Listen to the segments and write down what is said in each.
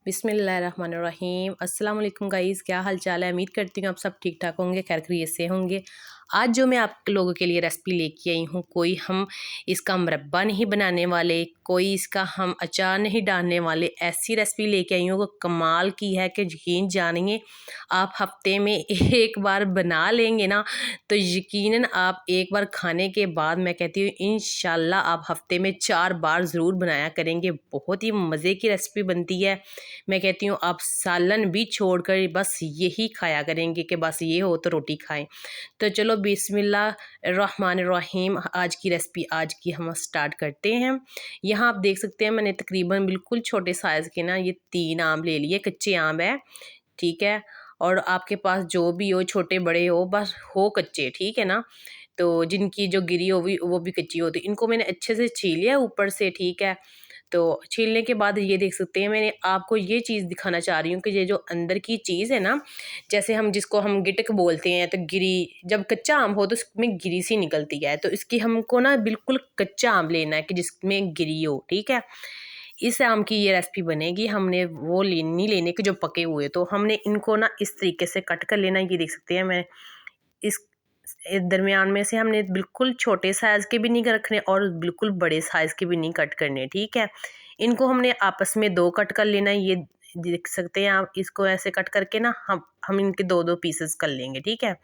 बिस्मिल्लाहिर्रहमानिर्रहीम। अस्सलाम वालेकुम गाइज़, क्या हाल चाल है। उम्मीद करती हूँ आप सब ठीक ठाक होंगे, खैर खैरियत से होंगे। आज जो मैं आप लोगों के लिए रेसिपी लेके आई हूँ, कोई हम इसका मुरब्बा नहीं बनाने वाले, कोई इसका हम अचार नहीं डालने वाले, ऐसी रेसिपी लेके आई हूँ वो कमाल की है कि यकीन जानिए आप हफ्ते में एक बार बना लेंगे ना तो यकीनन आप एक बार खाने के बाद मैं कहती हूँ इंशाल्लाह आप हफ्ते में 4 बार ज़रूर बनाया करेंगे। बहुत ही मज़े की रेसिपी बनती है। मैं कहती हूँ आप सालन भी छोड़कर बस यही खाया करेंगे कि बस ये हो तो रोटी खाएं। तो चलो बिस्मिल्लाहिर्रहमानिर्रहीम, आज की रेसिपी आज की हम स्टार्ट करते हैं। यहाँ आप देख सकते हैं मैंने तकरीबन बिल्कुल छोटे साइज़ के ना ये 3 आम ले लिए, कच्चे आम है, ठीक है। और आपके पास जो भी हो, छोटे बड़े हो, बस हो कच्चे, ठीक है ना। तो जिनकी जो गिरी हो वो भी कच्ची होती, इनको मैंने अच्छे से छील लिया ऊपर से, ठीक है। तो छीलने के बाद ये देख सकते हैं मैंने आपको ये चीज़ दिखाना चाह रही हूँ कि ये जो अंदर की चीज़ है ना, जैसे हम जिसको हम गिटक बोलते हैं, तो गिरी जब कच्चा आम हो तो उसमें गिरी सी निकलती है, तो इसकी हमको ना बिल्कुल कच्चा आम लेना है कि जिसमें गिरी हो, ठीक है। इस आम की ये रेसिपी बनेगी। हमने वो नहीं लेने के जो पके हुए, तो हमने इनको ना इस तरीके से कट कर लेना। ये देख सकते हैं मैं इस दरमियान में से हमने बिल्कुल छोटे साइज़ के भी नहीं रखने और बिल्कुल बड़े साइज़ के भी नहीं कट करने, ठीक है। इनको हमने आपस में 2 कट कर लेना है। ये देख सकते हैं आप, इसको ऐसे कट करके ना हम इनके 2-2 पीसेस कर लेंगे, ठीक है।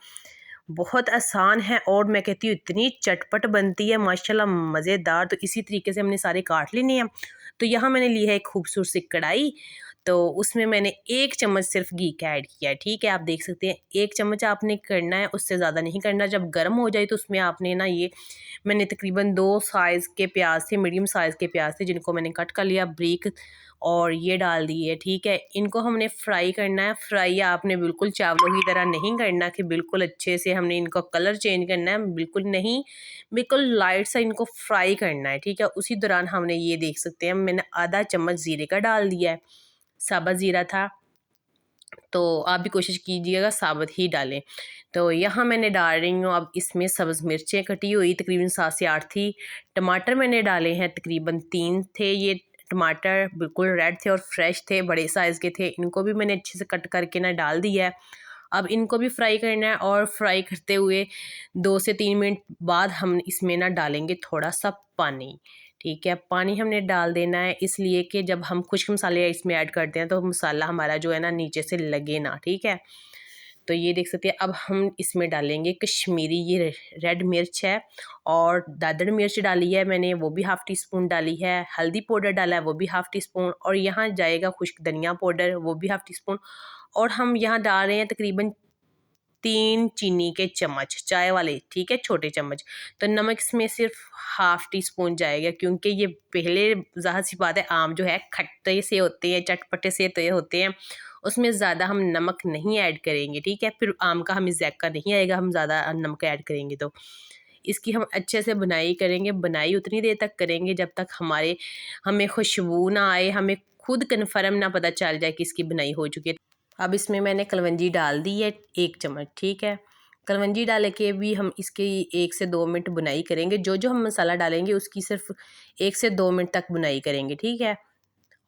बहुत आसान है और मैं कहती हूँ इतनी चटपट बनती है माशाल्लाह, मज़ेदार। तो इसी तरीके से हमने सारे काट लेने हैं। तो यहाँ मैंने ली है एक खूबसूरत सी कढ़ाई, तो उसमें मैंने 1 चम्मच सिर्फ घी का ऐड किया है, ठीक है। आप देख सकते हैं 1 चम्मच आपने करना है, उससे ज़्यादा नहीं करना। जब गर्म हो जाए तो उसमें आपने ना ये मैंने तकरीबन 2 साइज़ के प्याज थे, मीडियम साइज़ के प्याज थे, जिनको मैंने कट कर लिया ब्रीक, और ये डाल दिए, ठीक है। इनको हमने फ्राई करना है। फ्राई आपने बिल्कुल चावलों की तरह नहीं करना कि बिल्कुल अच्छे से हमने इनका कलर चेंज करना है, बिल्कुल नहीं, बिल्कुल लाइट सा इनको फ्राई करना है, ठीक है। उसी दौरान हमने ये देख सकते हैं मैंने आधा चम्मच ज़ीरे का डाल दिया है, साबुत ज़ीरा था, तो आप भी कोशिश कीजिएगा साबुत ही डालें। तो यहाँ मैंने डाल रही हूँ अब इसमें सब्ज़ मिर्चें कटी हुई तकरीबन 7 से 8 थी। टमाटर मैंने डाले हैं तकरीबन 3 थे। ये टमाटर बिल्कुल रेड थे और फ्रेश थे, बड़े साइज़ के थे। इनको भी मैंने अच्छे से कट करके ना डाल दिया है। अब इनको भी फ्राई करना है और फ्राई करते हुए 2 से 3 मिनट बाद हम इसमें ना डालेंगे थोड़ा सा पानी, ठीक है। पानी हमने डाल देना है इसलिए कि जब हम खुश्क मसाले इसमें ऐड करते हैं तो मसाला हमारा जो है ना नीचे से लगे ना, ठीक है। तो ये देख सकते हैं अब हम इसमें डालेंगे कश्मीरी ये रेड मिर्च है, और दादड़ मिर्च डाली है मैंने, वो भी ½ टी स्पून डाली है। हल्दी पाउडर डाला है, वो भी ½ टी स्पून, और यहाँ जाएगा खुश्क धनिया पाउडर, वो भी ½ टी स्पून। और हम यहाँ डाल रहे हैं तकरीबन 3 चीनी के चम्मच चाय वाले, ठीक है, छोटे चम्मच। तो नमक इसमें सिर्फ ½ टी स्पून जाएगा, क्योंकि ये पहले ज़ाहिर सी बात है आम जो है खट्टे से होते हैं, चटपटे से तो होते हैं, उसमें ज़्यादा हम नमक नहीं ऐड करेंगे, ठीक है। फिर आम का हमें ज़ायका नहीं आएगा हम ज़्यादा नमक ऐड करेंगे तो। इसकी हम अच्छे से बुनाई करेंगे। बुनाई उतनी देर तक करेंगे जब तक हमें खुशबू ना आए, हमें खुद कन्फर्म ना पता चल जाए कि इसकी बुनाई हो चुकी है। अब इसमें मैंने कलवंजी डाल दी है 1 चम्मच, ठीक है। कलवंजी डाल के भी हम इसकी 1 से 2 मिनट बुनाई करेंगे। जो जो हम मसाला डालेंगे उसकी सिर्फ 1 से 2 मिनट तक बुनाई करेंगे, ठीक है।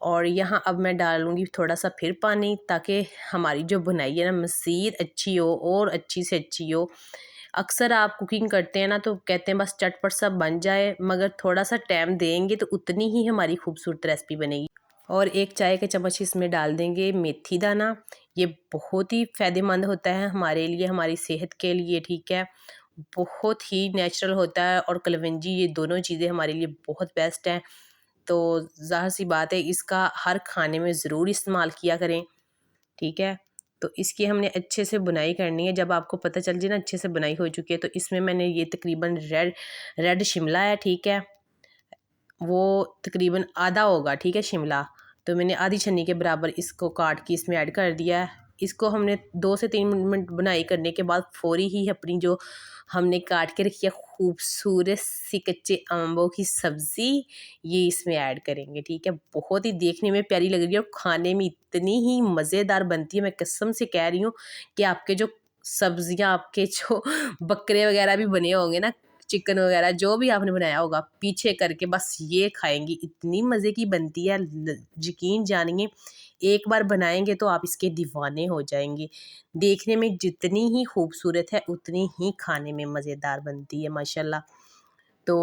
और यहाँ अब मैं डालूँगी थोड़ा सा फिर पानी, ताकि हमारी जो बुनाई है ना मज़ीद अच्छी हो और अच्छी से अच्छी हो। अक्सर आप कुकिंग करते हैं ना तो कहते हैं बस चटपट सा बन जाए, मगर थोड़ा सा टाइम देंगे तो उतनी ही हमारी खूबसूरत रेसिपी बनेगी। और 1 चाय के चम्मच इसमें डाल देंगे मेथी दाना। ये बहुत ही फ़ायदेमंद होता है हमारे लिए, हमारी सेहत के लिए, ठीक है। बहुत ही नेचुरल होता है, और कलवंजी, ये दोनों चीज़ें हमारे लिए बहुत बेस्ट हैं। तो ज़ाहिर सी बात है इसका हर खाने में ज़रूर इस्तेमाल किया करें, ठीक है। तो इसकी हमने अच्छे से बुनाई करनी है। जब आपको पता चल जाए ना अच्छे से बुनाई हो चुकी है, तो इसमें मैंने ये तकरीबन रेड शिमला है, ठीक है, वो तकरीबन आधा होगा, ठीक है, शिमला। तो मैंने आधी छन्नी के बराबर इसको काट के इसमें ऐड कर दिया है। इसको हमने 2 से 3 मिनट बुनाई करने के बाद फ़ौरी ही अपनी जो हमने काट के रखी है खूबसूरत सी कच्चे अम्बों की सब्ज़ी, ये इसमें ऐड करेंगे, ठीक है। बहुत ही देखने में प्यारी लग रही है और खाने में इतनी ही मज़ेदार बनती है, मैं कसम से कह रही हूँ कि आपके जो सब्ज़ियाँ, आपके जो बकरे वगैरह भी बने होंगे ना, चिकन वगैरह जो भी आपने बनाया होगा, पीछे करके बस ये खाएंगी, इतनी मज़े की बनती है, यकीन जानिए एक बार बनाएंगे तो आप इसके दीवाने हो जाएंगे। देखने में जितनी ही खूबसूरत है उतनी ही खाने में मज़ेदार बनती है माशाल्लाह। तो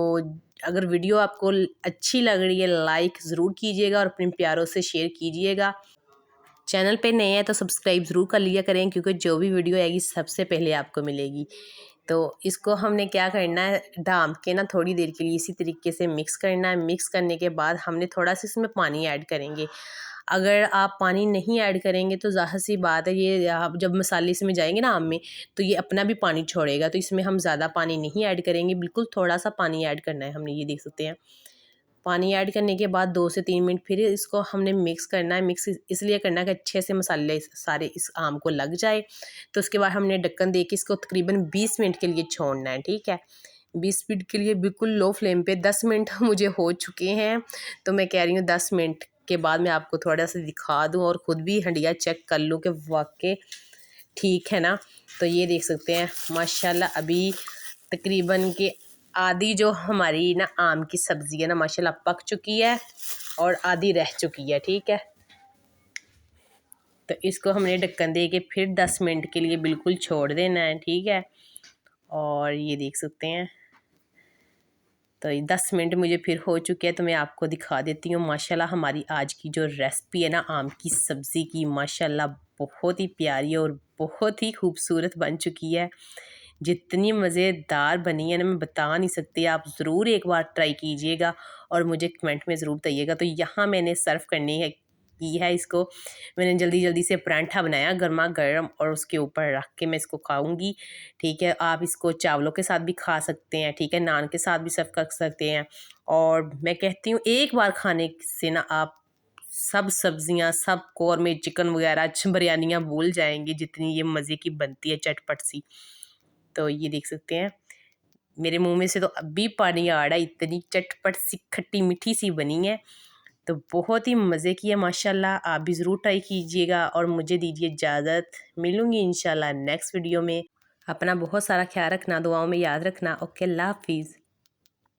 अगर वीडियो आपको अच्छी लग रही है लाइक ज़रूर कीजिएगा और अपने प्यारों से शेयर कीजिएगा। चैनल पे नए हैं तो सब्सक्राइब ज़रूर कर लिया करें, क्योंकि जो भी वीडियो आएगी सबसे पहले आपको मिलेगी। तो इसको हमने क्या करना है, ढाँप के ना थोड़ी देर के लिए इसी तरीके से मिक्स करना है। मिक्स करने के बाद हमने थोड़ा सा इसमें पानी ऐड करेंगे। अगर आप पानी नहीं ऐड करेंगे तो ज़ाहिर सी बात है ये आप जब मसाले इसमें जाएंगे ना आम में, तो ये अपना भी पानी छोड़ेगा। तो इसमें हम ज़्यादा पानी नहीं ऐड करेंगे, बिल्कुल थोड़ा सा पानी ऐड करना है हमने, ये देख सकते हैं। पानी ऐड करने के बाद 2 से 3 मिनट फिर इसको हमने मिक्स करना है। मिक्स इसलिए करना है कि अच्छे से मसाले सारे इस आम को लग जाए। तो उसके बाद हमने ढक्कन दे के इसको तकरीबन 20 मिनट के लिए छोड़ना है, ठीक है। 20 मिनट के लिए बिल्कुल लो फ्लेम पे। 10 मिनट मुझे हो चुके हैं, तो मैं कह रही हूँ 10 मिनट के बाद मैं आपको थोड़ा सा दिखा दूँ और ख़ुद भी हंडिया चेक कर लूँ कि वाकई ठीक है ना। तो ये देख सकते हैं माशाल्लाह अभी तकरीबन के आधी जो हमारी ना आम की सब्ज़ी है ना माशाल्लाह पक चुकी है और आधी रह चुकी है, ठीक है। तो इसको हमने ढक्कन दे के फिर 10 मिनट के लिए बिल्कुल छोड़ देना है, ठीक है। और ये देख सकते हैं तो 10 मिनट मुझे फिर हो चुके हैं, तो मैं आपको दिखा देती हूँ। माशाल्लाह हमारी आज की जो रेसिपी है ना आम की सब्ज़ी की, माशाल्लाह बहुत ही प्यारी और बहुत ही खूबसूरत बन चुकी है। जितनी मज़ेदार बनी है ना मैं बता नहीं सकती। आप ज़रूर एक बार ट्राई कीजिएगा और मुझे कमेंट में ज़रूर बताइएगा। तो यहाँ मैंने सर्व करनी है की है इसको, मैंने जल्दी जल्दी से परांठा बनाया गर्मा गर्म और उसके ऊपर रख के मैं इसको खाऊंगी, ठीक है। आप इसको चावलों के साथ भी खा सकते हैं, ठीक है, नान के साथ भी सर्व कर सकते हैं। और मैं कहती हूँ एक बार खाने से ना आप सब सब्जियां, सब कौरमे, चिकन वगैरह, बिरयानियाँ भूल जाएंगे, जितनी ये मज़े की बनती है चटपट सी। तो ये देख सकते हैं मेरे मुंह में से तो अभी पानी आ रहा है, इतनी चटपट सी खट्टी मीठी सी बनी है। तो बहुत ही मज़े की है माशाल्लाह। आप भी ज़रूर ट्राई कीजिएगा और मुझे दीजिए इजाज़त। मिलूँगी इंशाल्लाह नेक्स्ट वीडियो में। अपना बहुत सारा ख्याल रखना, दुआओं में याद रखना। ओके, अल्लाह हाफिज़।